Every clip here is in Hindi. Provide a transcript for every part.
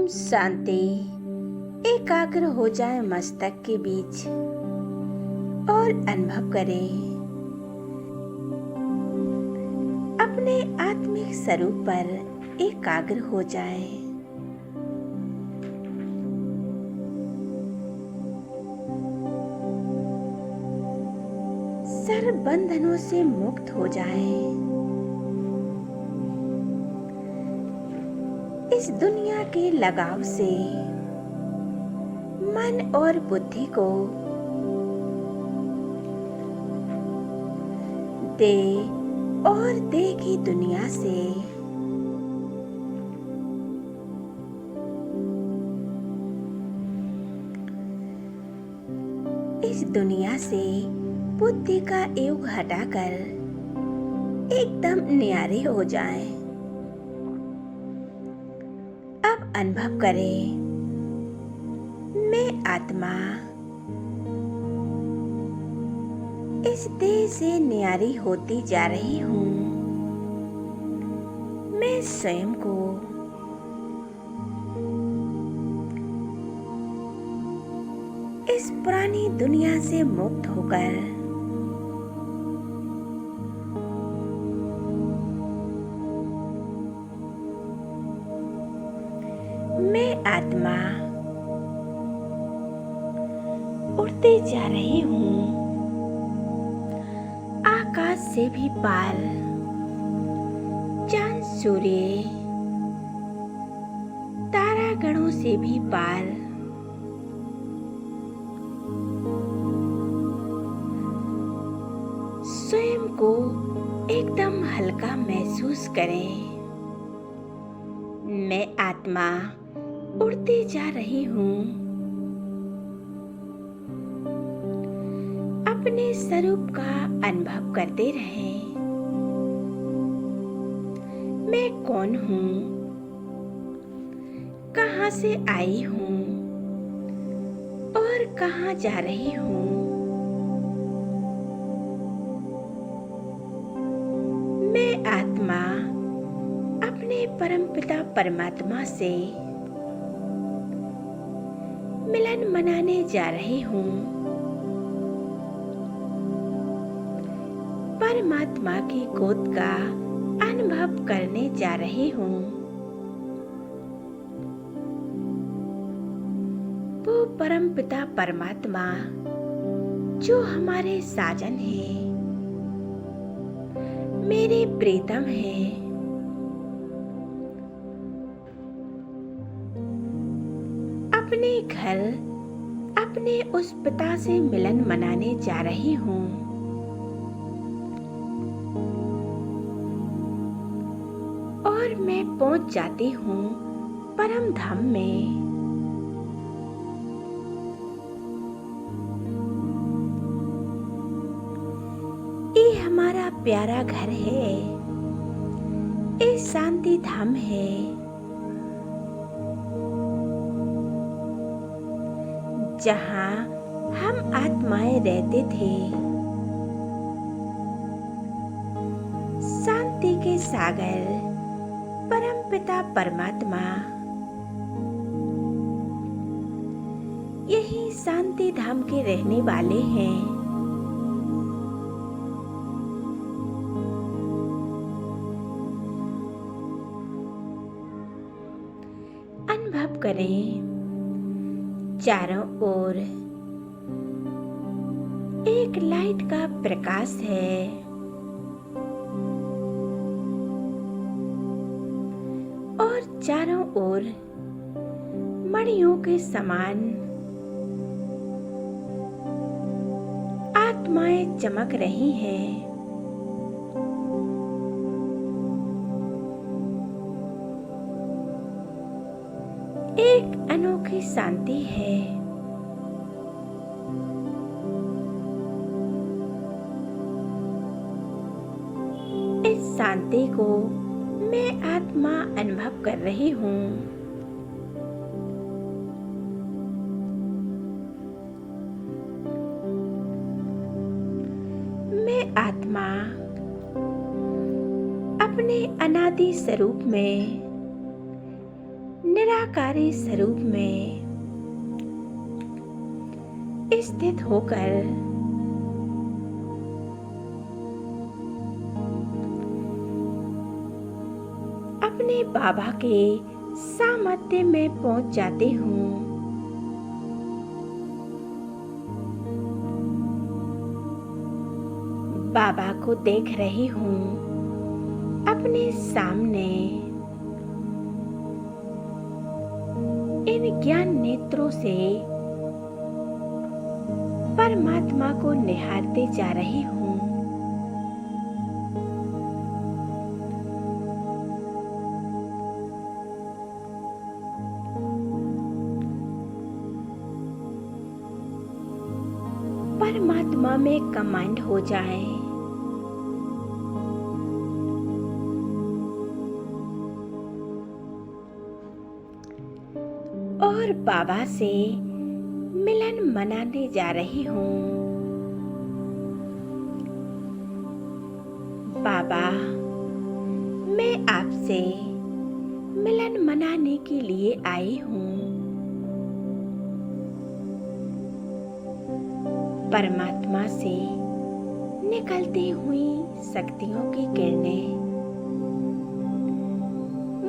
शांति एकाग्र हो जाए मस्तक के बीच और अनुभव करें अपने आत्मिक स्वरूप पर एकाग्र हो जाए। सर्व बंधनों से मुक्त हो जाए। इस दुनिया के लगाव से मन और बुद्धि को देह और देह की दुनिया से इस दुनिया से बुद्धि का युग हटाकर एकदम न्यारे हो जाएं। अब अनुभव करें, मैं आत्मा इस देह से न्यारी होती जा रही हूँ। मैं स्वयं को इस पुरानी दुनिया से मुक्त होकर मैं आत्मा उड़ते जा रही हूँ, आकाश से भी पार, चांद सूर्य तारागणों से भी पार। स्वयं को एकदम हल्का महसूस करें। मैं आत्मा उड़ते जा रही हूँ, अपने स्वरूप का अनुभव करते रहें। मैं कौन हूँ, कहाँ से आई हूँ और कहाँ जा रही हूँ। मैं आत्मा अपने परमपिता परमात्मा से मिलन मनाने जा रही हूँ। परमात्मा की गोद का अनुभव करने जा रही हूँ। वो परमपिता परमात्मा जो हमारे साजन हैं, मेरे प्रीतम हैं, अपने घर अपने उस पिता से मिलन मनाने जा रही हूँ। और मैं पहुंच जाती हूँ परम धाम में। ये हमारा प्यारा घर है, ये शांति धाम है, जहाँ हम आत्माएं रहते थे। शांति के सागर परमपिता परमात्मा यही शांति धाम के रहने वाले हैं। अनुभव करें, चारों ओर एक लाइट का प्रकाश है। और चारों ओर मणियों के समान आत्माएं चमक रही हैं। एक अनोखी शांति है। इस शांति को मैं आत्मा अनुभव कर रही हूँ। मैं आत्मा अपने अनादि स्वरूप में निराकारी स्वरूप में स्थित होकर अपने बाबा के सामर्थ्य में पहुंच जाती हूँ। बाबा को देख रही हूँ अपने सामने। इन ज्ञान नेत्रों से परमात्मा को निहारते जा रही हूँ। परमात्मा में कमांड हो जाए। और बाबा से मिलन मनाने जा रही हूँ। बाबा, मैं आपसे मिलन मनाने के लिए आई हूँ। परमात्मा से निकलती हुई शक्तियों की किरणें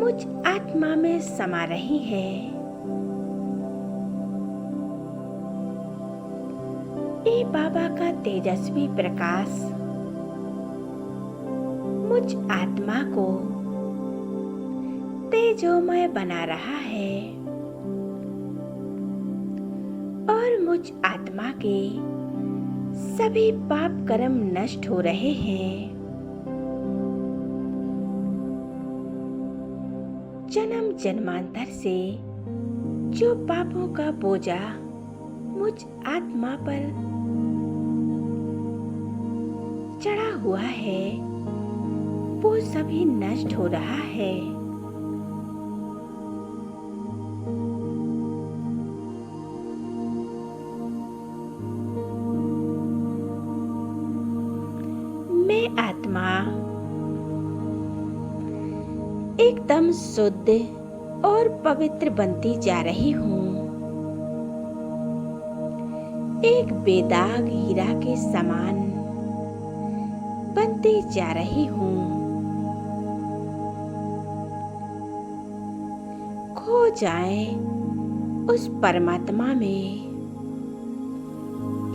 मुझ आत्मा में समा रही है। ये बाबा का तेजस्वी प्रकाश मुझ आत्मा को तेजोमय बना रहा है और मुझ आत्मा के सभी पाप कर्म नष्ट हो रहे हैं। जन्म जन्मांतर से जो पापों का बोझा मुझ आत्मा पर चढ़ा हुआ है वो सभी नष्ट हो रहा है। मैं आत्मा एकदम शुद्ध और पवित्र बनती जा रही हूँ। एक बेदाग हीरा के समान बनती जा रही हूँ। खो जाए उस परमात्मा में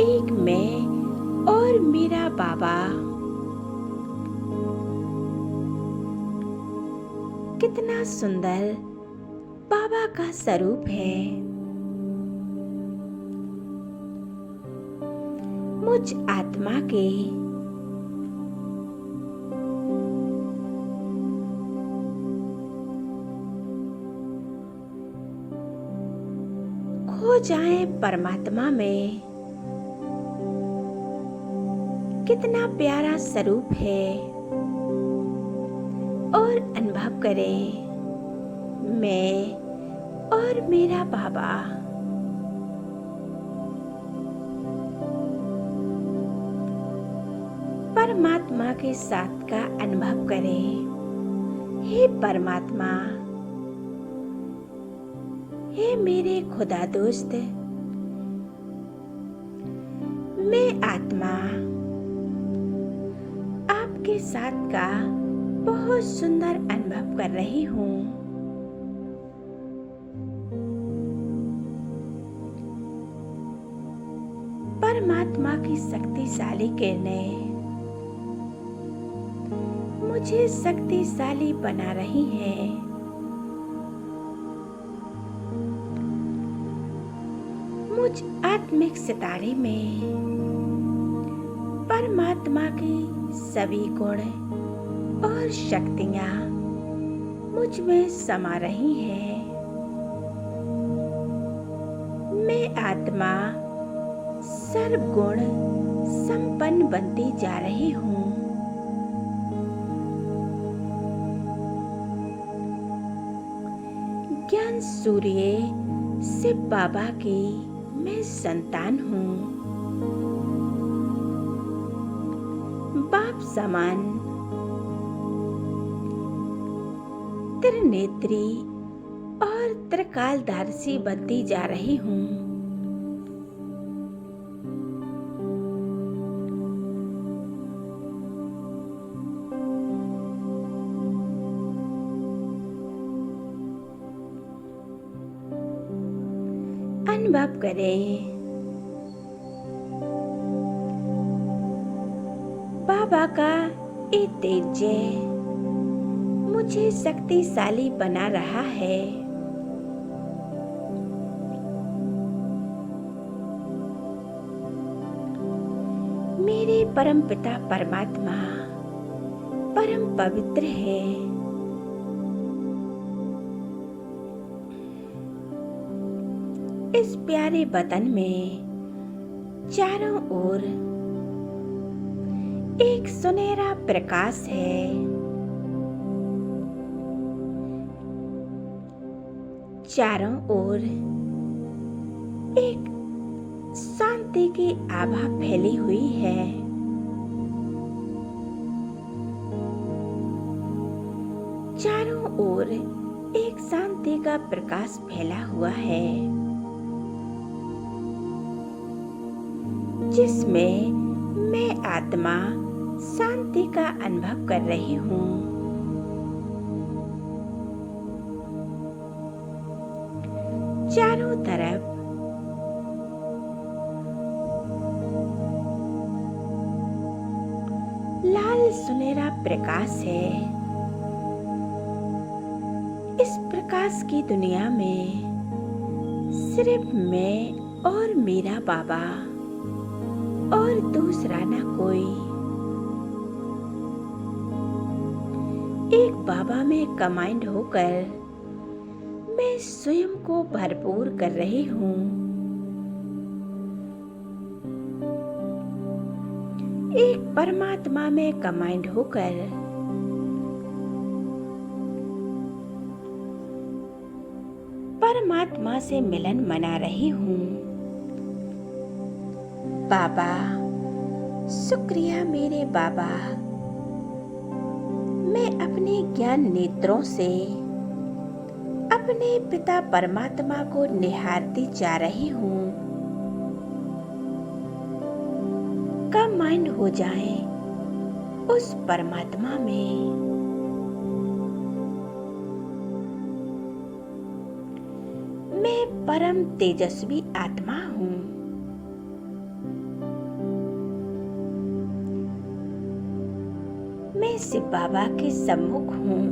एक मैं और मेरा बाबा। कितना सुंदर बाबा का स्वरूप है। मुझ आत्मा के खो जाए परमात्मा में कितना प्यारा स्वरूप है और अनुभव करें मैं और मेरा बाबा। परमात्मा के साथ का अनुभव करें। हे परमात्मा, हे मेरे खुदा दोस्त, मैं आत्मा आपके साथ का बहुत सुंदर अनुभव कर रही हूँ। परमात्मा की शक्तिशाली किरणें मुझे शक्तिशाली बना रही हैं। मुझ आत्मिक सितारे में परमात्मा की सभी गुण और शक्तियाँ मुझ में समा रही हैं। मैं आत्मा सर्वगुण संपन्न बनती जा रही हूँ। ज्ञान सूर्य शिव बाबा की मैं संतान हूँ। बाप समान त्रिनेत्री और त्रिकालदर्शी बनती जा रही हूँ। अनुभव करें बाबा का ये तेज मुझे शक्तिशाली बना रहा है। मेरे परमपिता परमात्मा परम पवित्र है। इस प्यारे वतन में चारों ओर एक सुनहरा प्रकाश है। चारों ओर एक शांति की आभा फैली हुई है। चारों ओर एक शांति का प्रकाश फैला हुआ है, जिसमें मैं आत्मा शांति का अनुभव कर रही हूँ। चारों तरफ लाल सुनहरा प्रकाश है। इस प्रकाश की दुनिया में सिर्फ मैं और मेरा बाबा और दूसरा ना कोई। एक बाबा में कंबाइंड होकर मैं स्वयं को भरपूर कर रही हूँ। एक परमात्मा में कंबाइंड होकर परमात्मा से मिलन मना रही हूँ। बाबा, शुक्रिया मेरे बाबा। मैं अपने ज्ञान नेत्रों से अपने पिता परमात्मा को निहारती जा रही हूँ। कंबाइंड हो जाएं उस परमात्मा में। मैं परम तेजस्वी आत्मा हूँ। मैं शिव बाबा के सम्मुख हूँ।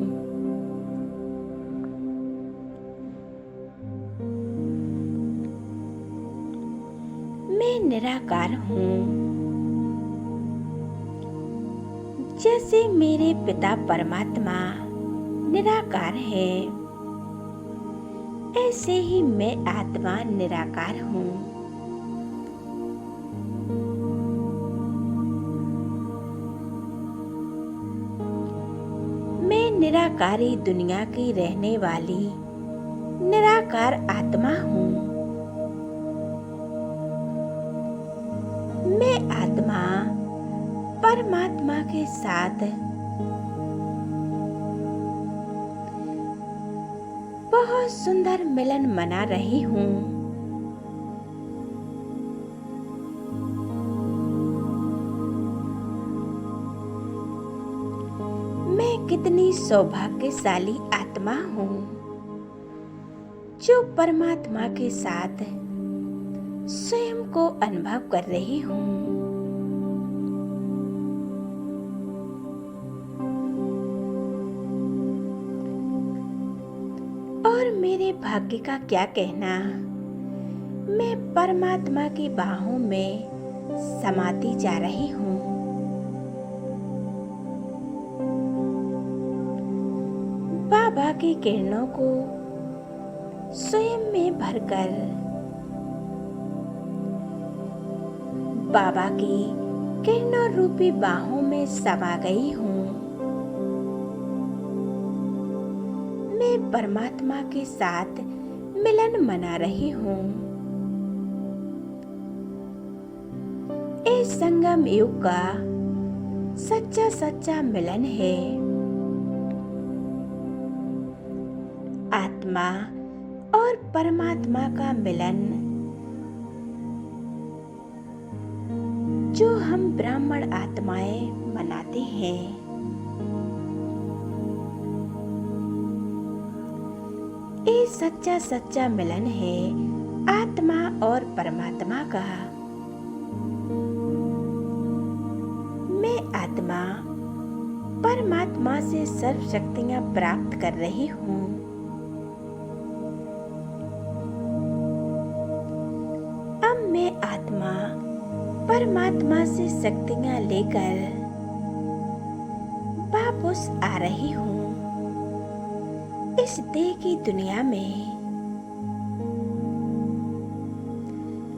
मैं निराकार हूँ। जैसे मेरे पिता परमात्मा निराकार है, ऐसे ही मैं आत्मा निराकार हूँ। मैं निराकारी दुनिया की रहने वाली निराकार आत्मा हूँ। मैं आत्मा परमात्मा के साथ बहुत सुंदर मिलन मना रही हूँ। मैं कितनी सौभाग्यशाली आत्मा हूँ जो परमात्मा के साथ स्वयं को अनुभव कर रही हूँ। और मेरे भाग्य का क्या कहना, मैं परमात्मा की बाहों में समाती जा रही हूँ। बाबा की किरणों को स्वयं में भरकर बाबा की किरणों रूपी बाहों में समा गई हूँ। मैं परमात्मा के साथ मिलन मना रही हूँ। इस संगम युग का सच्चा सच्चा मिलन है। आत्मा और परमात्मा का मिलन जो हम ब्राह्मण आत्माएं मनाते हैं। ये सच्चा सच्चा मिलन है आत्मा और परमात्मा का। मैं आत्मा परमात्मा से सर्व शक्तियां प्राप्त कर रही हूँ। अब मैं आत्मा परमात्मा से शक्तियां लेकर वापस आ रही हूँ इस देह की दुनिया में।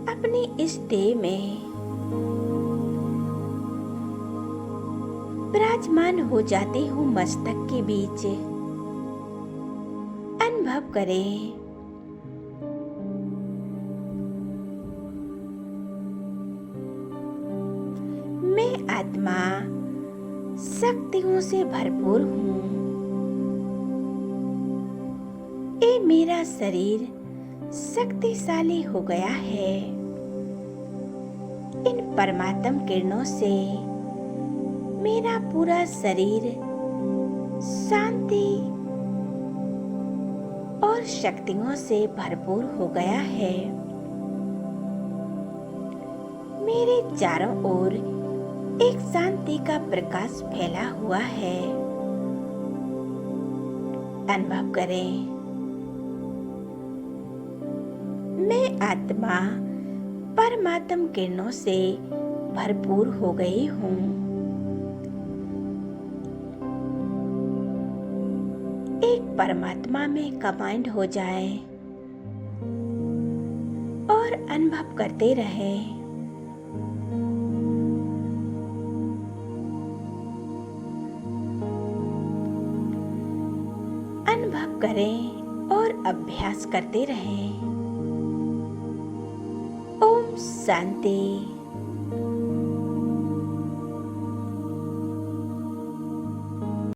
अपनी इस देह में विराजमान हो जाती हूँ मस्तक के बीच। अनुभव करें मैं आत्मा शक्तियों से भरपूर हूँ। ये मेरा शरीर शक्तिशाली हो गया है। इन परमात्म किरणों से मेरा पूरा शरीर शांति और शक्तियों से भरपूर हो गया है। मेरे चारों ओर एक शांति का प्रकाश फैला हुआ है। अनुभव करें मैं आत्मा परमात्म किरणों से भरपूर हो गई हूँ। एक परमात्मा में कंबाइंड हो जाए और अनुभव करते रहे। अनुभव करें और अभ्यास करते रहें। ओम शांति।